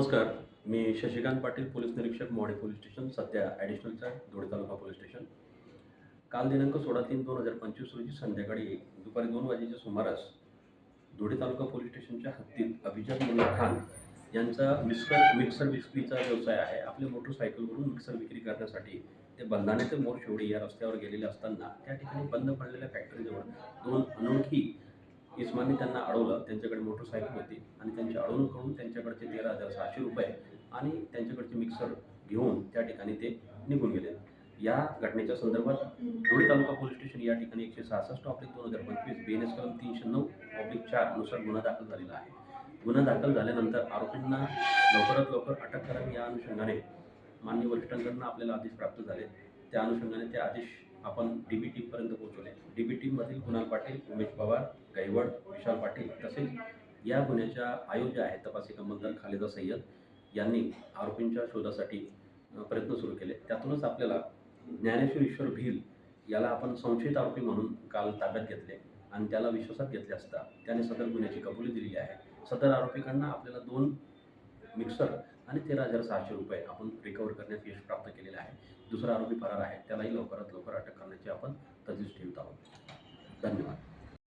नमस्कार. मी शशिकांत पाटील, पोलीस निरीक्षक, Mohadi police station, सध्या ॲडिशनल चार्ज, धुळे तालुका पोलीस स्टेशन. काल दिनांक 16/3/2025 रोजी संध्याकाळी दुपारी 2 वाजेच्या सुमारास धुळे तालुका पोलीस स्टेशनच्या हद्दीत अभिजात मुल्ला खान यांचा मिक्सर विक्रीचा व्यवसाय आहे. आपल्या मोटरसायकलवरून मिक्सर विक्री करण्यासाठी ते बल्लाने ते मोरशेवडी या रस्त्यावर गेलेले असताना त्या ठिकाणी बंद पडलेल्या फॅक्टरीजवळ 2 अनोळखी इस्मांनी त्यांना अडवलं. त्यांच्याकडे मोटरसायकल होती आणि त्यांची अडवणूक करून त्यांच्याकडचे 13,600 रुपये आणि त्यांच्याकडचे मिक्सर घेऊन त्या ठिकाणी ते निघून गेले. या घटनेच्या संदर्भात धुळे तालुका पोलीस स्टेशन या ठिकाणी 166/2025 BNS कलम 309/4 नुसार गुन्हा दाखल झालेला आहे. गुन्हा दाखल झाल्यानंतर आरोपींना लवकरात लवकर अटक करावी या अनुषंगाने माननीय वरिष्ठांकडून आपल्याला आदेश प्राप्त झाले. त्या अनुषंगाने ते आदेश आपण DB टीमपर्यंत पोहोचवले. DB टीममधील कुणाल पाटील, उमेश पवार, गायवड, विशाल पाटील तसेच या गुन्ह्याच्या आयोज्य आहेत तपासी अंमलदार खालेदा सय्यद यांनी आरोपींच्या शोधासाठी प्रयत्न सुरू केले. त्यातूनच आपल्याला ज्ञानेश्वर ईश्वर भिल याला आपण संशयित आरोपी म्हणून काल ताब्यात घेतले आणि त्याला विश्वासात घेतले असता त्याने सदर गुन्ह्याची कबुली दिलेली आहे. सदर आरोपीकडनं आपल्याला 2 मिक्सर आणि 13,600 रुपये आपण रिकव्हर करण्यास यश प्राप्त केलेले आहे. दुसरा आरोपी फरार आहे, त्यालाही लवकरात लवकर अटक करण्याची आपण तजवीज ठेवत आहोत. धन्यवाद.